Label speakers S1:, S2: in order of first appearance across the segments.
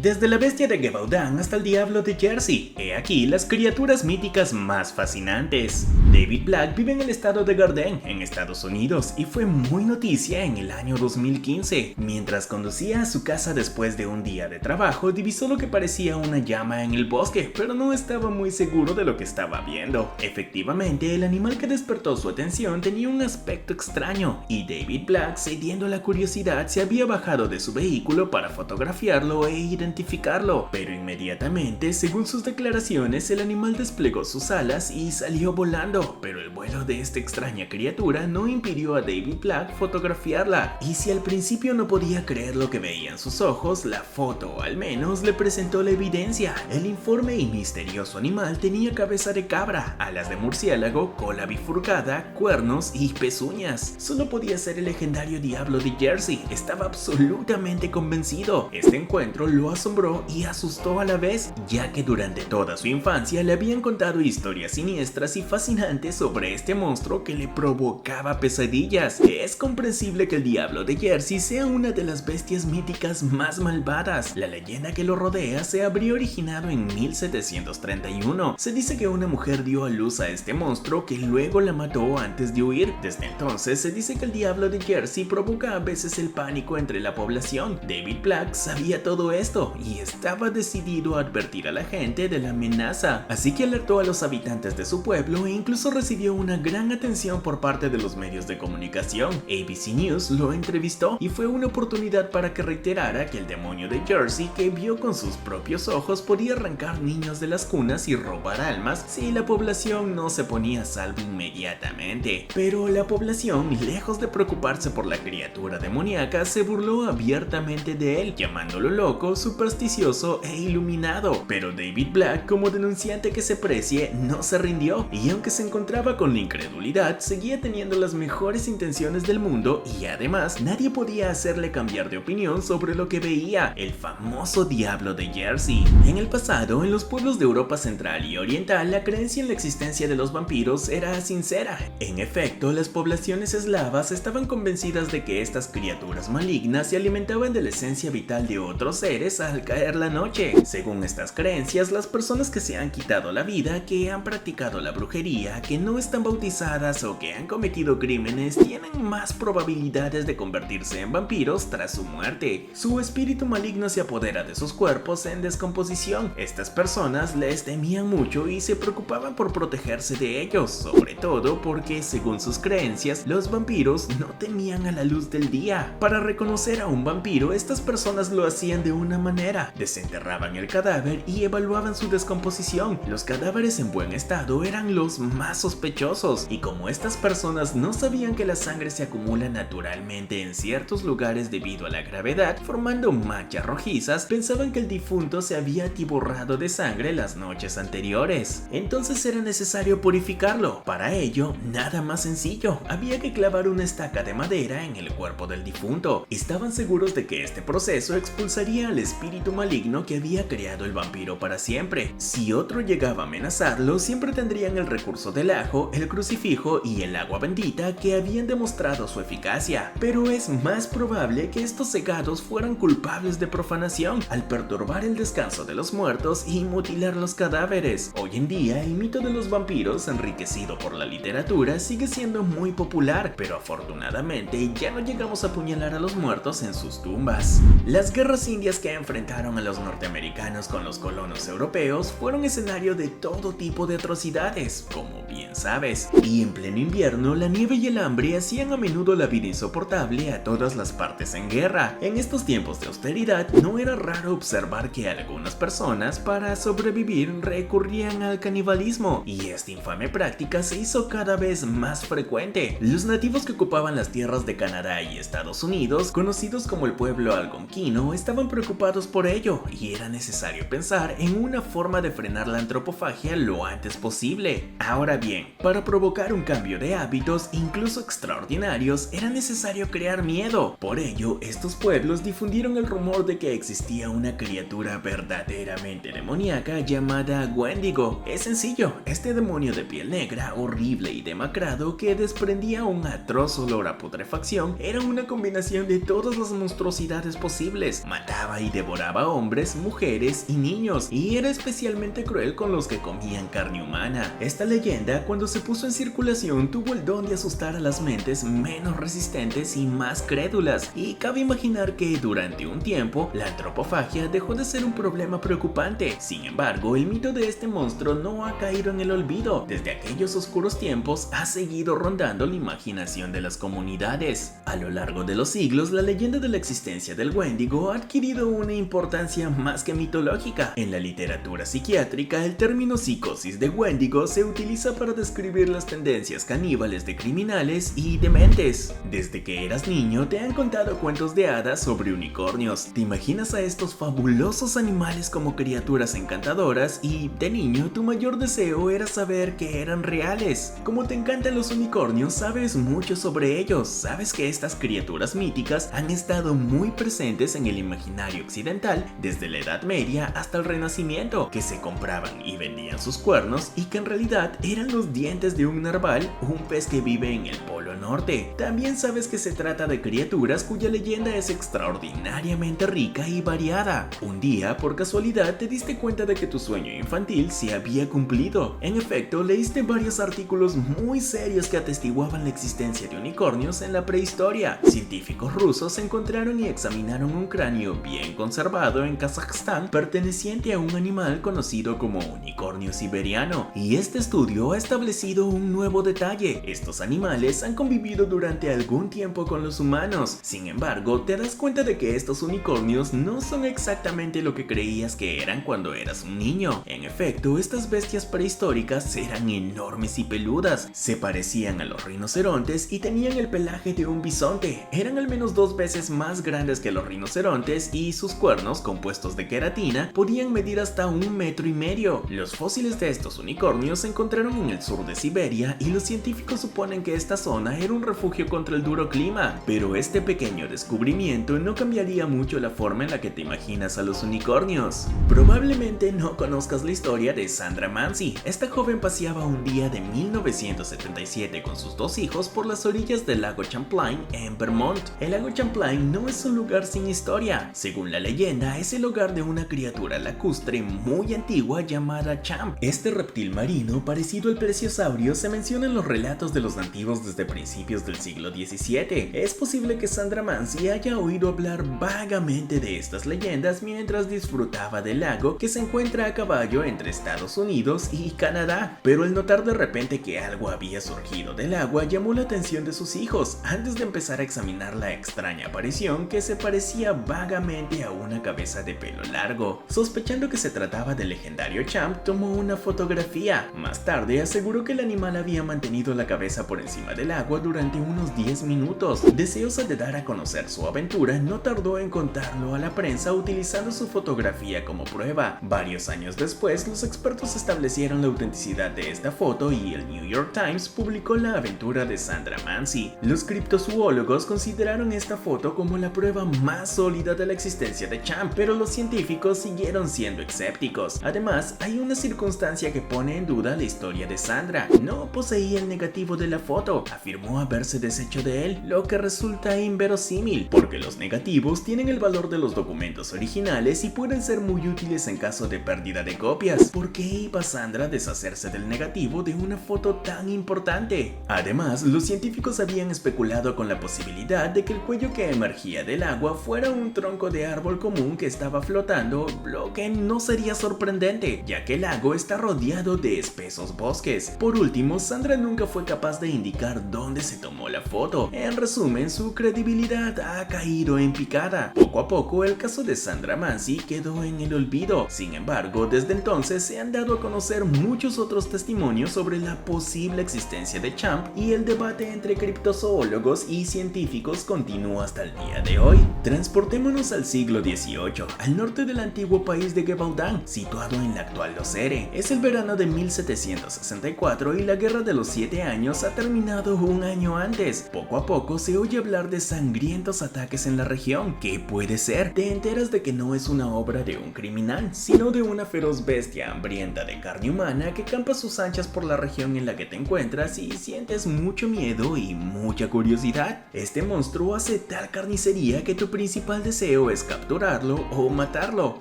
S1: Desde la bestia de Gevaudan hasta el diablo de Jersey, he aquí las criaturas míticas más fascinantes. David Black vive en el estado de Garden, en Estados Unidos, y fue muy noticia en el año 2015. Mientras conducía a su casa después de un día de trabajo, divisó lo que parecía una llama en el bosque, pero no estaba muy seguro de lo que estaba viendo. Efectivamente, el animal que despertó su atención tenía un aspecto extraño, y David Black, cediendo a la curiosidad, se había bajado de su vehículo para fotografiarlo e identificarlo, pero inmediatamente, según sus declaraciones, el animal desplegó sus alas y salió volando, pero el vuelo de esta extraña criatura no impidió a David Black fotografiarla, y si al principio no podía creer lo que veía en sus ojos, la foto al menos le presentó la evidencia. El informe y misterioso animal tenía cabeza de cabra, alas de murciélago, cola bifurcada, cuernos y pezuñas. Solo podía ser el legendario diablo de Jersey. Estaba absolutamente convencido. Este encuentro lo asombró y asustó a la vez, ya que durante toda su infancia le habían contado historias siniestras y fascinantes sobre este monstruo que le provocaba pesadillas. Es comprensible que el diablo de Jersey sea una de las bestias míticas más malvadas. La leyenda que lo rodea se habría originado en 1731. Se dice que una mujer dio a luz a este monstruo que luego la mató antes de huir. Desde entonces se dice que el diablo de Jersey provoca a veces el pánico entre la población. David Black sabía todo esto y estaba decidido a advertir a la gente de la amenaza, así que alertó a los habitantes de su pueblo e incluso recibió una gran atención por parte de los medios de comunicación. ABC News lo entrevistó y fue una oportunidad para que reiterara que el demonio de Jersey, que vio con sus propios ojos, podía arrancar niños de las cunas y robar almas si la población no se ponía a salvo inmediatamente. Pero la población, lejos de preocuparse por la criatura demoníaca, se burló abiertamente de él, llamándolo loco, supersticioso e iluminado. Pero David Black, como denunciante que se precie, no se rindió, y aunque se encontraba con la incredulidad, seguía teniendo las mejores intenciones del mundo, y además nadie podía hacerle cambiar de opinión sobre lo que veía, el famoso diablo de Jersey. En el pasado, en los pueblos de Europa Central y Oriental, la creencia en la existencia de los vampiros era sincera. En efecto, las poblaciones eslavas estaban convencidas de que estas criaturas malignas se alimentaban de la esencia vital de otros seres al caer la noche. Según estas creencias, las personas que se han quitado la vida, que han practicado la brujería, que no están bautizadas o que han cometido crímenes tienen más probabilidades de convertirse en vampiros tras su muerte. Su espíritu maligno se apodera de sus cuerpos en descomposición. Estas personas les temían mucho y se preocupaban por protegerse de ellos, sobre todo porque, según sus creencias, los vampiros no temían a la luz del día. Para reconocer a un vampiro, estas personas lo hacían de una manera: desenterraban el cadáver y evaluaban su descomposición. Los cadáveres en buen estado eran los más sospechosos, y como estas personas no sabían que la sangre se acumula naturalmente en ciertos lugares debido a la gravedad, formando manchas rojizas, pensaban que el difunto se había atiborrado de sangre las noches anteriores. Entonces era necesario purificarlo. Para ello, nada más sencillo: había que clavar una estaca de madera en el cuerpo del difunto. Estaban seguros de que este proceso expulsaría al espíritu maligno que había creado el vampiro para siempre. Si otro llegaba a amenazarlo, siempre tendrían el recurso del ajo, el crucifijo y el agua bendita, que habían demostrado su eficacia. Pero es más probable que estos cegados fueran culpables de profanación al perturbar el descanso de los muertos y mutilar los cadáveres. Hoy en día, el mito de los vampiros, enriquecido por la literatura, sigue siendo muy popular, pero afortunadamente ya no llegamos a apuñalar a los muertos en sus tumbas. Las guerras indias que enfrentaron a los norteamericanos con los colonos europeos fueron escenario de todo tipo de atrocidades, como bien sabes, y en pleno invierno la nieve y el hambre hacían a menudo la vida insoportable a todas las partes en guerra. En estos tiempos de austeridad, no era raro observar que algunas personas, para sobrevivir, recurrían al canibalismo, y esta infame práctica se hizo cada vez más frecuente. Los nativos que ocupaban las tierras de Canadá y Estados Unidos, conocidos como el pueblo algonquino, estaban preocupados por ello, y era necesario pensar en una forma de frenar la antropofagia lo antes posible. Ahora bien, para provocar un cambio de hábitos, incluso extraordinarios, era necesario crear miedo. Por ello, estos pueblos difundieron el rumor de que existía una criatura verdaderamente demoníaca llamada Wendigo. Es sencillo: este demonio de piel negra, horrible y demacrado, que desprendía un atroz olor a putrefacción, era una combinación de todas las monstruosidades posibles. Mataba y devoraba devoraba hombres, mujeres y niños, y era especialmente cruel con los que comían carne humana. Esta leyenda, cuando se puso en circulación, tuvo el don de asustar a las mentes menos resistentes y más crédulas, y cabe imaginar que durante un tiempo la antropofagia dejó de ser un problema preocupante. Sin embargo, el mito de este monstruo no ha caído en el olvido. Desde aquellos oscuros tiempos ha seguido rondando la imaginación de las comunidades. A lo largo de los siglos, la leyenda de la existencia del Wendigo ha adquirido una importancia más que mitológica. En la literatura psiquiátrica, el término psicosis de Wendigo se utiliza para describir las tendencias caníbales de criminales y dementes. Desde que eras niño, te han contado cuentos de hadas sobre unicornios. Te imaginas a estos fabulosos animales como criaturas encantadoras y, de niño, tu mayor deseo era saber que eran reales. Como te encantan los unicornios, sabes mucho sobre ellos. Sabes que estas criaturas míticas han estado muy presentes en el imaginario occidental desde la Edad Media hasta el Renacimiento, que se compraban y vendían sus cuernos y que en realidad eran los dientes de un narval, un pez que vive en el Polo Norte. También sabes que se trata de criaturas cuya leyenda es extraordinariamente rica y variada. Un día, por casualidad, te diste cuenta de que tu sueño infantil se había cumplido. En efecto, leíste varios artículos muy serios que atestiguaban la existencia de unicornios en la prehistoria. Científicos rusos encontraron y examinaron un cráneo bien conservado en Kazajstán perteneciente a un animal conocido como unicornio siberiano, y este estudio ha establecido un nuevo detalle: estos animales han convivido durante algún tiempo con los humanos. Sin embargo, te das cuenta de que estos unicornios no son exactamente lo que creías que eran cuando eras un niño. En efecto, estas bestias prehistóricas eran enormes y peludas, se parecían a los rinocerontes y tenían el pelaje de un bisonte. Eran al menos 2 veces más grandes que los rinocerontes y sus cuernos, compuestos de queratina, podían medir hasta 1,5 metros. Los fósiles de estos unicornios se encontraron en el sur de Siberia y los científicos suponen que esta zona era un refugio contra el duro clima. Pero este pequeño descubrimiento no cambiaría mucho la forma en la que te imaginas a los unicornios. Probablemente no conozcas la historia de Sandra Mansi. Esta joven paseaba un día de 1977 con sus 2 hijos por las orillas del lago Champlain en Vermont. El lago Champlain no es un lugar sin historia. Según la leyenda, es el hogar de una criatura lacustre muy antigua llamada Champ. Este reptil marino, parecido al plesiosaurio, se menciona en los relatos de los nativos desde principios del siglo XVII. Es posible que Sandra Mansi haya oído hablar vagamente de estas leyendas mientras disfrutaba del lago, que se encuentra a caballo entre Estados Unidos y Canadá. Pero al notar de repente que algo había surgido del agua, llamó la atención de sus hijos antes de empezar a examinar la extraña aparición que se parecía vagamente a una cabeza de pelo largo. Sospechando que se trataba del legendario Champ, tomó una fotografía. Más tarde aseguró que el animal había mantenido la cabeza por encima del agua durante unos 10 minutos. Deseosa de dar a conocer su aventura, no tardó en contarlo a la prensa utilizando su fotografía como prueba. Varios años después, los expertos establecieron la autenticidad de esta foto y el New York Times publicó la aventura de Sandra Mansi. Los criptozoólogos consideraron esta foto como la prueba más sólida de la existencia de Champ, pero los científicos siguieron siendo escépticos. Además, hay una circunstancia que pone en duda la historia de Sandra. No poseía el negativo de la foto, afirmó haberse deshecho de él, lo que resulta inverosímil, porque los negativos tienen el valor de los documentos originales y pueden ser muy útiles en caso de pérdida de copias. ¿Por qué iba Sandra a deshacerse del negativo de una foto tan importante? Además, los científicos habían especulado con la posibilidad de que el cuello que emergía del agua fuera un tronco de árbol común que estaba flotando, lo que no sería sorprendente, ya que el lago está rodeado de espesos bosques. Por último, Sandra nunca fue capaz de indicar dónde se tomó la foto. En resumen, su credibilidad ha caído en picada. Poco a poco, el caso de Sandra Mansi quedó en el olvido. Sin embargo, desde entonces se han dado a conocer muchos otros testimonios sobre la posible existencia de Champ, y el debate entre criptozoólogos y científicos continúa hasta el día de hoy. Transportémonos al siglo XVIII, al norte del antiguo país de Gevaudan, situado en la actual Lozère. Es el verano de 1764 y la Guerra de los 7 Años ha terminado un año antes. Poco a poco se oye hablar de sangrientos ataques en la región. ¿Qué puede ser? Te enteras de que no es una obra de un criminal, sino de una feroz bestia hambrienta de carne humana que campa sus anchas por la región en la que te encuentras y sientes mucho miedo y mucha curiosidad. Este monstruo hace tal carnicería que tu principal deseo es capturarlo o matarlo.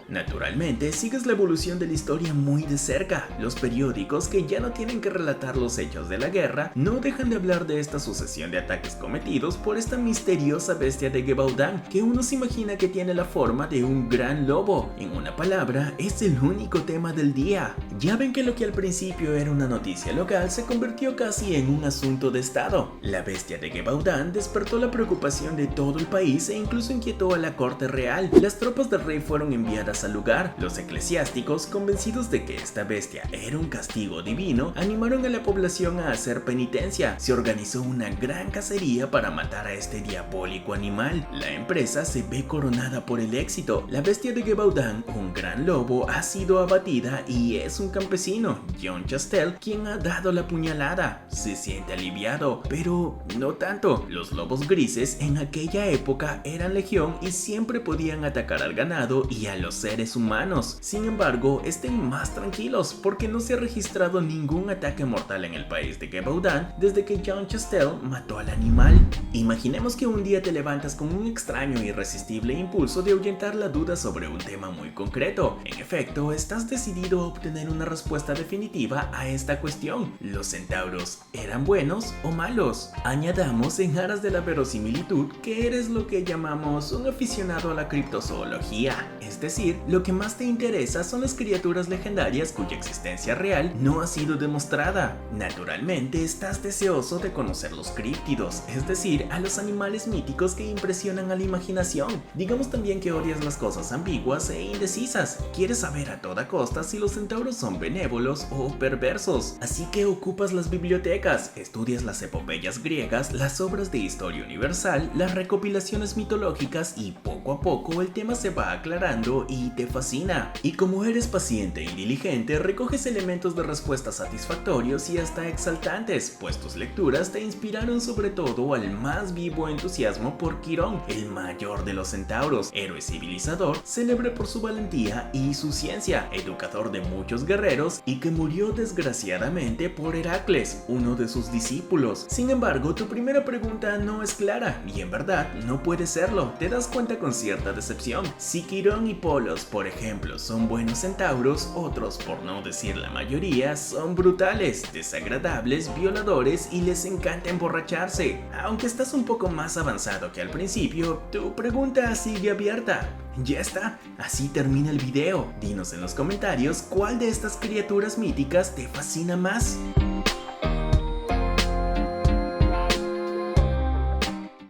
S1: Naturalmente, sigues la evolución de la historia muy de cerca. Los periódicos, que ya no tienen que relatar los hechos de la guerra, no dejan de hablar de esta sucesión de ataques cometidos por esta misteriosa bestia de Gevaudan, que uno se imagina que tiene la forma de un gran lobo. En una palabra, es el único tema del día. Ya ven que lo que al principio era una noticia local se convirtió casi en un asunto de estado. La bestia de Gevaudan despertó la preocupación de todo el país e incluso inquietó a la corte real. Las tropas del rey fueron enviadas al lugar. Los eclesiásticos, convencidos de que esta bestia era un castigo divino, animaron a la población a hacer penitencia. Se organizó una gran cacería para matar a este diabólico animal. La empresa se ve coronada por el éxito. La bestia de Gevaudan, un gran lobo, ha sido abatida y es un campesino, John Chastel, quien ha dado la puñalada. Se siente aliviado, pero no tanto. Los lobos grises en aquella época eran legión y siempre podían atacar al ganado y a los seres humanos. Sin embargo, estén más tranquilos porque no se ha registrado ningún ataque mortal en el país de Gevaudan desde que John Chastel mató al animal. Imaginemos que un día te levantas con un extraño e irresistible impulso de ahuyentar la duda sobre un tema muy concreto. En efecto, estás decidido a obtener una respuesta definitiva a esta cuestión. ¿Los centauros eran buenos o malos? Añadamos en aras de la verosimilitud que eres lo que llamamos un aficionado a la criptozoología, es decir, lo que más te interesa son las criaturas legendarias cuya existencia real no ha sido demostrada. Naturalmente, estás deseoso de conocer los críptidos, es decir, a los animales míticos que impresionan a la imaginación. Digamos también que odias las cosas ambiguas e indecisas. Quieres saber a toda costa si los centauros son benévolos o perversos. Así que ocupas las bibliotecas, estudias las epopeyas griegas, las obras de historia universal, las recopilaciones mitológicas y poco a poco el tema se va aclarando y te fascina. Y como eres paciente y diligente, recoges elementos de respuesta satisfactorios y hasta exaltantes, pues tus lecturas te inspiraron sobre todo al más vivo entusiasmo por Quirón, el mayor de los centauros, héroe civilizador, célebre por su valentía y su ciencia, educador de muchos guerreros y que murió desgraciadamente por Heracles, uno de sus discípulos. Sin embargo, tu primera pregunta no es clara y en verdad no puede serlo. Te das cuenta con cierta decepción. Si Quirón y Polos, por ejemplo, son buenos centauros, otros, por no decir la mayoría, son brutales, desagradables, violadores y les encanta emborracharse. Aunque estás un poco más avanzado que al principio, tu pregunta sigue abierta. Ya está, así termina el video. Dinos en los comentarios cuál de estas criaturas míticas te fascina más.